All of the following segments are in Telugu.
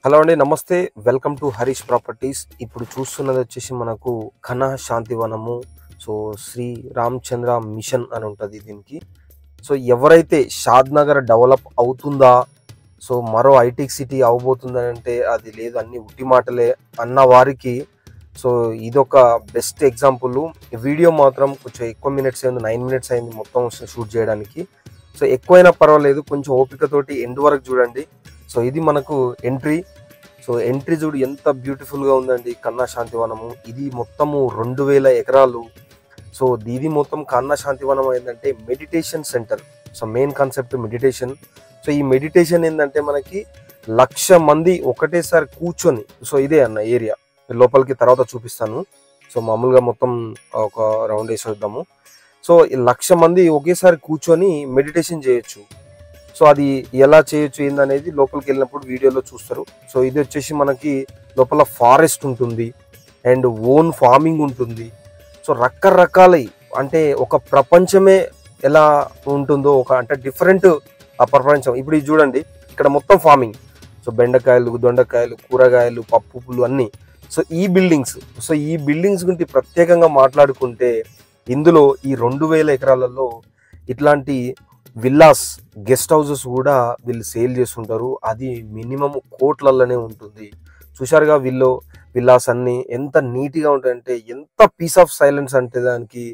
హలో అండి, నమస్తే. Welcome to Harish properties. ఇప్పుడు చూస్తున్నది వచ్చేసి మనకు ఘన శాంతివనము. సో శ్రీ రామచంద్ర మిషన్ అని ఉంటుంది దీనికి. సో ఎవరైతే షాద్ నగర్ డెవలప్ అవుతుందా, సో మరో ఐటీ సిటీ అవబోతుందని అంటే అది లేదు, అన్ని ఉట్టి మాటలే అన్న వారికి సో ఇదొక బెస్ట్ ఎగ్జాంపుల్. వీడియో మాత్రం కొంచెం ఎక్కువ మినిట్స్ అయింది, 9 మినిట్స్ అయింది మొత్తం షూట్ చేయడానికి. సో ఎక్కువైనా పర్వాలేదు, కొంచెం ఓపికతోటి ఎండ్ వరకు చూడండి. సో ఇది మనకు ఎంట్రీ. సో ఎంట్రీ చూడు ఎంత బ్యూటిఫుల్గా ఉందండి. కన్నా శాంతివనము ఇది మొత్తము 2000 ఎకరాలు. సో ఇది మొత్తం కన్నా శాంతివనం ఏంటంటే meditation centre. So main concept meditation. So ఈ మెడిటేషన్ ఏంటంటే మనకి 1,00,000 మంది ఒకటేసారి కూర్చొని, సో ఇదే అన్న ఏరియా లోపలికి తర్వాత చూపిస్తాను. సో మామూలుగా మొత్తం ఒక రౌండ్ వేసి వద్దాము. సో 1,00,000 మంది ఒకేసారి కూర్చొని మెడిటేషన్ చేయొచ్చు. సో అది ఎలా చేయొచ్చు ఏందనేది లోపలికి వెళ్ళినప్పుడు వీడియోలో చూస్తారు. సో ఇది వచ్చేసి మనకి లోపల ఫారెస్ట్ ఉంటుంది అండ్ ఓన్ ఫార్మింగ్ ఉంటుంది. సో రకరకాల అంటే ఒక ప్రపంచమే ఎలా ఉంటుందో ఒక అంటే డిఫరెంట్ ఆ ప్రపంచం. ఇప్పుడు ఇది చూడండి, ఇక్కడ మొత్తం ఫార్మింగ్. సో బెండకాయలు, దొండకాయలు, కూరగాయలు, పప్పులు అన్నీ. సో ఈ బిల్డింగ్స్ గురించి ప్రత్యేకంగా మాట్లాడుకుంటే ఇందులో ఈ 2000 ఎకరాలలో ఇట్లాంటి విల్లాస్, గెస్ట్ హౌసెస్ కూడా వీళ్ళు సేల్ చేస్తుంటారు. అది మినిమం కోట్లలోనే ఉంటుంది. చూశారుగా విల్లాస్ అన్ని ఎంత నీట్గా ఉంటాయంటే, ఎంత పీస్ ఆఫ్ సైలెన్స్ అంటే దానికి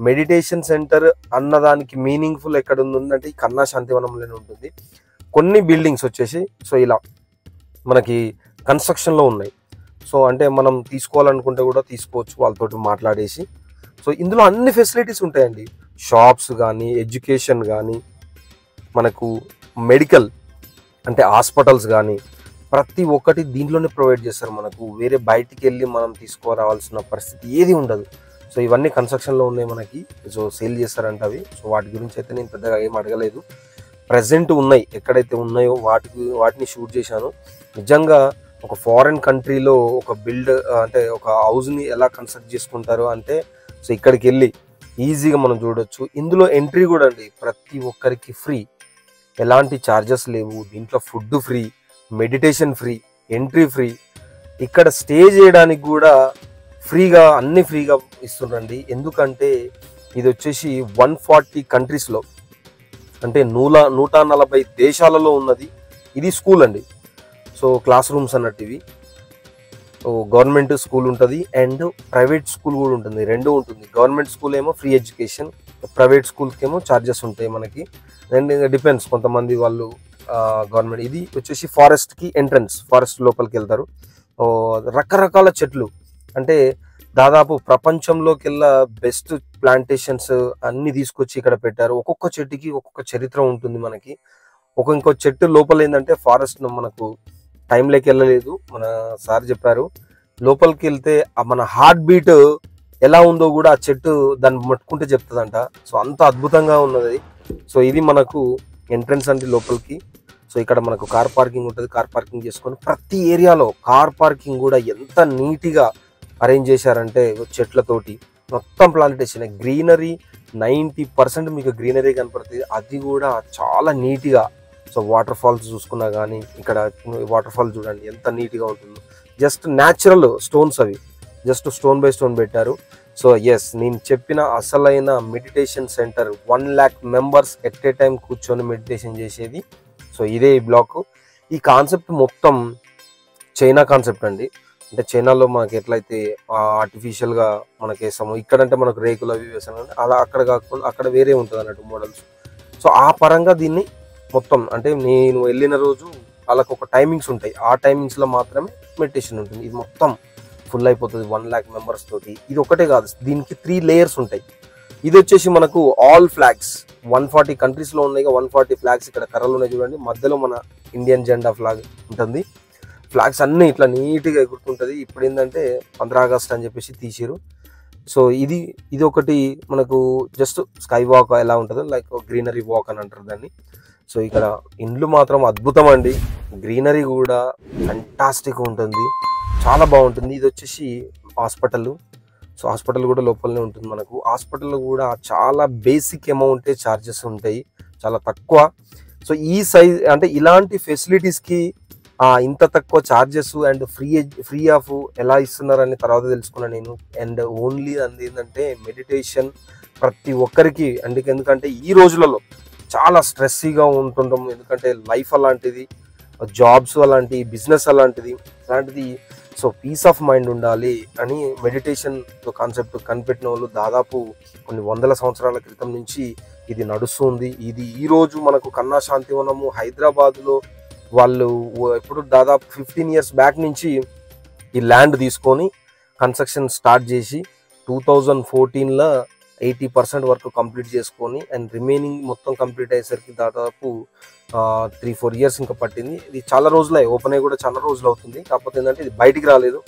మెడిటేషన్ సెంటర్ అన్నదానికి మీనింగ్ఫుల్ ఎక్కడ ఉందంటే ఈ కన్నా శాంతివనంలోనే ఉంటుంది. కొన్ని బిల్డింగ్స్ వచ్చేసి సో ఇలా మనకి కన్స్ట్రక్షన్లో ఉన్నాయి. సో అంటే మనం తీసుకోవాలనుకుంటే కూడా తీసుకోవచ్చు వాళ్ళతోటి మాట్లాడేసి. సో ఇందులో అన్ని ఫెసిలిటీస్ ఉంటాయండి. షాప్స్ కానీ, ఎడ్యుకేషన్ కానీ, మనకు మెడికల్ అంటే హాస్పిటల్స్ కానీ ప్రతి ఒక్కటి దీంట్లోనే ప్రొవైడ్ చేస్తారు. మనకు వేరే బయటికి వెళ్ళి మనం తీసుకురావాల్సిన పరిస్థితి ఏది ఉండదు. సో ఇవన్నీ కన్స్ట్రక్షన్లో ఉన్నాయి మనకి. సో సేల్ చేస్తారంట అవి. సో వాటి గురించి అయితే నేను పెద్దగా ఏం అడగలేదు. ప్రజెంట్ ఉన్నాయి, ఎక్కడైతే ఉన్నాయో వాటిని షూట్ చేశాను. నిజంగా ఒక ఫారెన్ కంట్రీలో ఒక అంటే ఒక హౌస్ని ఎలా కన్స్ట్రక్ట్ చేసుకుంటారు అంటే సో ఇక్కడికి వెళ్ళి ఈజీగా మనం చూడొచ్చు. ఇందులో ఎంట్రీ కూడా అండి ప్రతి ఒక్కరికి ఫ్రీ, ఎలాంటి ఛార్జెస్ లేవు. దీంట్లో food free, meditation free, entry free. ఇక్కడ స్టే చేయడానికి కూడా ఫ్రీగా, అన్ని ఫ్రీగా ఇస్తుండండి. ఎందుకంటే ఇది వచ్చేసి 140 కంట్రీస్లో అంటే 140 దేశాలలో ఉన్నది. ఇది స్కూల్ అండి. సో క్లాస్ రూమ్స్ అన్నట్టు ఇవి. గవర్నమెంట్ స్కూల్ ఉంటుంది అండ్ ప్రైవేట్ స్కూల్ కూడా ఉంటుంది, రెండు ఉంటుంది. గవర్నమెంట్ స్కూల్ ఏమో ఫ్రీ ఎడ్యుకేషన్, ప్రైవేట్ స్కూల్కి ఏమో ఛార్జెస్ ఉంటాయి మనకి. అండ్ డిపెండ్స్, కొంతమంది వాళ్ళు గవర్నమెంట్. ఇది వచ్చేసి ఫారెస్ట్కి ఎంట్రన్స్, ఫారెస్ట్ లోపలికి వెళ్తారు. రకరకాల చెట్లు అంటే దాదాపు ప్రపంచంలోకెల్లా బెస్ట్ ప్లాంటేషన్స్ అన్నీ తీసుకొచ్చి ఇక్కడ పెట్టారు. ఒక్కొక్క చెట్టుకి ఒక్కొక్క చరిత్ర ఉంటుంది మనకి. ఇంకో చెట్టు లోపల ఏంటంటే ఫారెస్ట్ మనకు టైంలోకి వెళ్ళలేదు, మన సార్ చెప్పారు. లోపలికి వెళ్తే మన హార్ట్ బీట్ ఎలా ఉందో కూడా ఆ చెట్టు దాన్ని ముట్టుకుంటే చెప్తుందంట. సో అంత అద్భుతంగా ఉన్నది. సో ఇది మనకు ఎంట్రన్స్ అంటే లోపలికి. సో ఇక్కడ మనకు కార్ పార్కింగ్ ఉంటుంది. కార్ పార్కింగ్ చేసుకొని ప్రతి ఏరియాలో కార్ పార్కింగ్ కూడా ఎంత నీట్గా అరేంజ్ చేశారంటే చెట్లతోటి మొత్తం ప్లాంటేషన్. గ్రీనరీ 90% మీకు గ్రీనరీ కనపడుతుంది. అది కూడా చాలా నీట్గా. సో వాటర్ ఫాల్స్ చూసుకున్నా కానీ ఇక్కడ వాటర్ ఫాల్ చూడండి ఎంత నీట్గా ఉంటుందో. జస్ట్ న్యాచురల్ స్టోన్స్, అవి జస్ట్ స్టోన్ బై స్టోన్ పెట్టారు. సో ఎస్, నేను చెప్పిన అసలైన meditation centre. 1,00,000 members at a time కూర్చొని మెడిటేషన్ చేసేది. సో ఇదే ఈ బ్లాక్. ఈ కాన్సెప్ట్ మొత్తం చైనా కాన్సెప్ట్ అండి. అంటే చైనాలో మనకి ఎట్లయితే ఆర్టిఫిషియల్గా మనకి వేసాము, ఇక్కడంటే మనకు రేకులు అవి వేసాము, అలా అక్కడ కాకుండా అక్కడ వేరే ఉంటుంది అన్నట్టు మోడల్స్. సో ఆ పరంగా దీన్ని మొత్తం అంటే నేను వెళ్ళిన రోజు వాళ్ళకు ఒక టైమింగ్స్ ఉంటాయి, ఆ టైమింగ్స్లో మాత్రమే మెడిటేషన్ ఉంటుంది. ఇది మొత్తం ఫుల్ అయిపోతుంది 1,00,000 మెంబర్స్ తోటి. ఇది ఒకటే కాదు, దీనికి 3 లేయర్స్ ఉంటాయి. ఇది వచ్చేసి మనకు ఆల్ ఫ్లాగ్స్ 140 కంట్రీస్లో ఉన్నాయి. 140 ఫ్లాగ్స్ ఇక్కడ కర్రలు ఉన్నాయి చూడండి. మధ్యలో మన ఇండియన్ జెండా ఫ్లాగ్ ఉంటుంది. ఫ్లాగ్స్ అన్నీ ఇట్లా నీట్గా ఎగురుతుంటుంది. ఇప్పుడు ఏంటంటే 15 ఆగస్ట్ అని చెప్పేసి తీసిరు. సో ఇది ఒకటి మనకు జస్ట్ స్కై వాక్ ఎలా ఉంటుందో లైక్ గ్రీనరీ వాక్ అని అంటారు దాన్ని. సో ఇక్కడ ఇండ్లు మాత్రం అద్భుతం అండి. గ్రీనరీ కూడా ఫంటాస్టిక్ ఉంటుంది, చాలా బాగుంటుంది. ఇది వచ్చేసి హాస్పిటల్. సో హాస్పిటల్ కూడా లోపలనే ఉంటుంది మనకు. హాస్పిటల్ కూడా చాలా బేసిక్ అమౌంటే ఛార్జెస్ ఉంటాయి, చాలా తక్కువ. సో ఈ సైజ్ అంటే ఇలాంటి ఫెసిలిటీస్కి ఇంత తక్కువ చార్జెస్ అండ్ ఫ్రీ ఆఫ్ ఎలా ఇస్తున్నారని తర్వాత తెలుసుకున్నాను నేను. అండ్ ఓన్లీ అది ఏంటంటే మెడిటేషన్ ప్రతి ఒక్కరికి. ఎందుకంటే ఈ రోజులలో చాలా స్ట్రెస్సీగా ఉంటుంటాం, ఎందుకంటే లైఫ్ అలాంటిది, జాబ్స్ అలాంటి, బిజినెస్ అలాంటిది. సో పీస్ ఆఫ్ మైండ్ ఉండాలి అని మెడిటేషన్ కాన్సెప్ట్ కనిపెట్టిన వాళ్ళు దాదాపు కొన్ని వందల సంవత్సరాల క్రితం నుంచి ఇది నడుస్తుంది. ఇది ఈరోజు మనకు కన్నా శాంతివనము హైదరాబాద్లో వాళ్ళు ఎప్పుడు దాదాపు 15 years బ్యాక్ నుంచి ఈ ల్యాండ్ తీసుకొని కన్స్ట్రక్షన్ స్టార్ట్ చేసి 2014లో 80% వరకు కంప్లీట్ చేసుకొని అండ్ రిమైనింగ్ మొత్తం కంప్లీట్ అయ్యేసరికి దాదాపు 3-4 years ఇంకా పట్టింది. ఇది చాలా రోజులు ఓపెన్ అయ్యి కూడా చాలా రోజులు అవుతుంది. కాకపోతే ఏంటంటే ఇది బయటికి రాలేదు.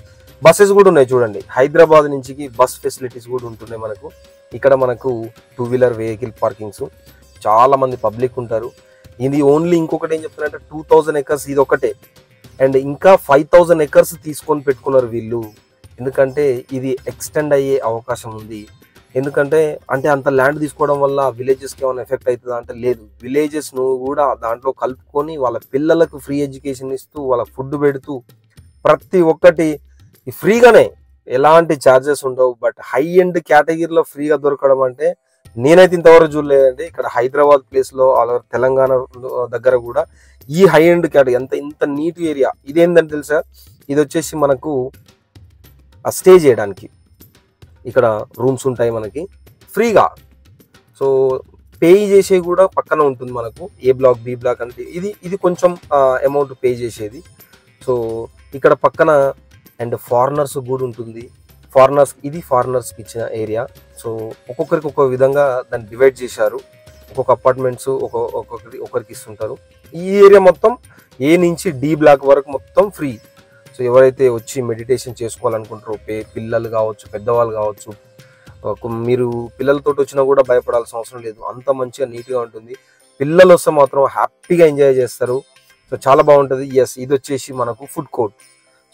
బస్సెస్ కూడా ఉన్నాయి చూడండి, హైదరాబాద్ నుంచి బస్ ఫెసిలిటీస్ కూడా ఉంటున్నాయి మనకు. ఇక్కడ మనకు 2-wheeler వెహికల్ పార్కింగ్స్, చాలా మంది పబ్లిక్ ఉంటారు. ఇది ఓన్లీ ఇంకొకటి ఏం చెప్తారంటే 2000 acres ఇది ఒకటే, అండ్ ఇంకా 5000 acres తీసుకొని పెట్టుకున్నారు వీళ్ళు. ఎందుకంటే ఇది ఎక్స్టెండ్ అయ్యే అవకాశం ఉంది. ఎందుకంటే అంత ల్యాండ్ తీసుకోవడం వల్ల విలేజెస్కి ఏమైనా ఎఫెక్ట్ అవుతుందా అంటే లేదు. విలేజెస్ను కూడా దాంట్లో కలుపుకొని వాళ్ళ పిల్లలకు ఫ్రీ ఎడ్యుకేషన్ ఇస్తూ, వాళ్ళ ఫుడ్ పెడుతూ, ప్రతి ఒక్కటి ఫ్రీగానే, ఎలాంటి ఛార్జెస్ ఉండవు. బట్ హై ఎండ్ కేటగిరీలో ఫ్రీగా దొరకడం అంటే నేనైతే ఇంతవరకు చూడలేదండి. ఇక్కడ హైదరాబాద్ ప్లేస్లో తెలంగాణ దగ్గర కూడా ఈ హై ఎండ్ కేటగిరీ ఇంత నీట్ ఏరియా. ఇదేంటంటే తెలుసా, ఇది వచ్చేసి మనకు స్టే చేయడానికి ఇక్కడ రూమ్స్ ఉంటాయి మనకి ఫ్రీగా. సో పే చేసే కూడా పక్కన ఉంటుంది మనకు, ఏ బ్లాక్ బి బ్లాక్ అంటే ఇది కొంచెం అమౌంట్ పే చేసేది. సో ఇక్కడ పక్కన అండ్ ఫారినర్స్ కూడా ఉంటుంది. ఫారినర్స్కి ఇచ్చిన ఏరియా. సో ఒక్కొక్కరికి ఒక్కొక్క విధంగా దాన్ని డివైడ్ చేశారు. ఒక్కొక్క అపార్ట్మెంట్స్ ఒకరికి ఇస్తుంటారు. ఈ ఏరియా మొత్తం ఏ నుంచి డి బ్లాక్ వరకు మొత్తం ఫ్రీ. సో ఎవరైతే వచ్చి మెడిటేషన్ చేసుకోవాలనుకుంటారో, పిల్లలు కావచ్చు, పెద్దవాళ్ళు కావచ్చు, మీరు పిల్లలతో వచ్చినా కూడా భయపడాల్సిన అవసరం లేదు. అంత మంచిగా నీట్గా ఉంటుంది. పిల్లలు వస్తే మాత్రం హ్యాపీగా ఎంజాయ్ చేస్తారు. సో చాలా బాగుంటుంది. ఎస్, ఇది వచ్చేసి మనకు ఫుడ్ కోర్ట్.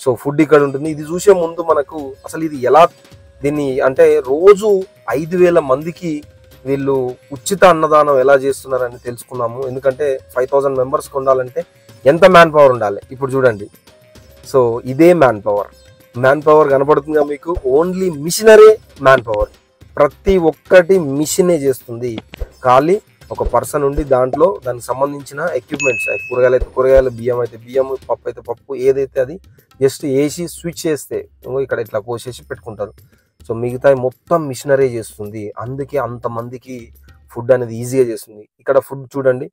సో ఫుడ్ ఇక్కడ ఉంటుంది. ఇది చూసే ముందు మనకు అసలు ఇది ఎలా, దీన్ని అంటే రోజు 5000 మందికి వీళ్ళు ఉచిత అన్నదానం ఎలా చేస్తున్నారని తెలుసుకున్నాము. ఎందుకంటే 5000 members ఉండాలంటే ఎంత మ్యాన్ పవర్ ఉండాలి. ఇప్పుడు చూడండి, సో ఇదే మ్యాన్ పవర్ కనపడుతుందిగా మీకు. ఓన్లీ మిషనరీ మ్యాన్ పవర్, ప్రతి ఒక్కటి మిషనే చేస్తుంది. ఖాళీ ఒక పర్సన్ ఉండి దాంట్లో దానికి సంబంధించిన ఎక్విప్మెంట్స్, కూరగాయలు అయితే కూరగాయలు, బియ్యం అయితే బియ్యం, పప్పు అయితే పప్పు, ఏదైతే అది జస్ట్ వేసి స్విచ్ చేస్తే ఇక్కడ ఇట్లా కోసేసి పెట్టుకుంటారు. సో మిగతా మొత్తం మిషనరీ చేస్తుంది. అందుకే అంతమందికి ఫుడ్ అనేది ఈజీగా చేస్తుంది. ఇక్కడ ఫుడ్ చూడండి,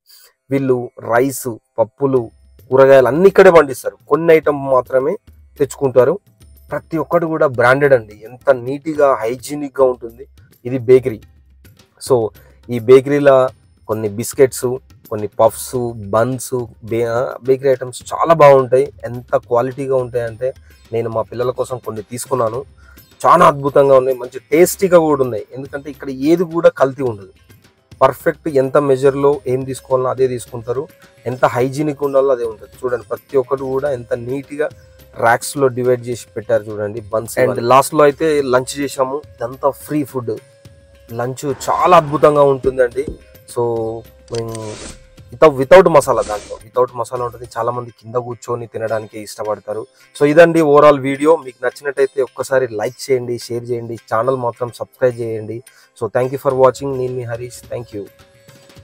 వీళ్ళు రైస్, పప్పులు, కూరగాయలు అన్ని ఇక్కడే పండిస్తారు. కొన్ని ఐటమ్ మాత్రమే తెచ్చుకుంటారు. ప్రతి ఒక్కటి కూడా బ్రాండెడ్ అండి. ఎంత నీట్గా హైజీనిక్గా ఉంటుంది. ఇది బేకరీ. సో ఈ బేకరీలో కొన్ని బిస్కెట్స్, కొన్ని పఫ్స్, బన్స్, బేకరీ ఐటమ్స్ చాలా బాగుంటాయి. ఎంత క్వాలిటీగా ఉంటాయంటే నేను మా పిల్లల కోసం కొన్ని తీసుకున్నాను. చాలా అద్భుతంగా ఉన్నాయి, మంచి టేస్టీగా కూడా ఉన్నాయి. ఎందుకంటే ఇక్కడ ఏది కూడా కల్తీ ఉండదు. పర్ఫెక్ట్ ఎంత మెజర్లో ఏం తీసుకోవాలో అదే తీసుకుంటారు. ఎంత హైజీనిక్ ఉండాలో అదే ఉంటుంది. చూడండి, ప్రతి ఒక్కటి కూడా ఎంత నీట్గా ర్యాక్స్లో డివైడ్ చేసి పెట్టారు చూడండి. బన్స్ అండ్ లాస్ట్లో అయితే లంచ్ చేసాము. ఇదంతా ఫ్రీ ఫుడ్. లంచ్ చాలా అద్భుతంగా ఉంటుందండి. సో మేము వితౌట్ మసాలా, దాంట్లో వితౌట్ మసాలా ఉంటుంది. చాలా మంది కింద కూర్చొని తినడానికి ఇష్టపడతారు. సో ఇదండి ఓవరాల్ వీడియో. మీకు నచ్చినట్టయితే ఒక్కసారి లైక్ చేయండి, షేర్ చేయండి, ఛానల్ మాత్రం సబ్స్క్రైబ్ చేయండి. So thank you for watching. నేను మీ హరీష్. Thank you.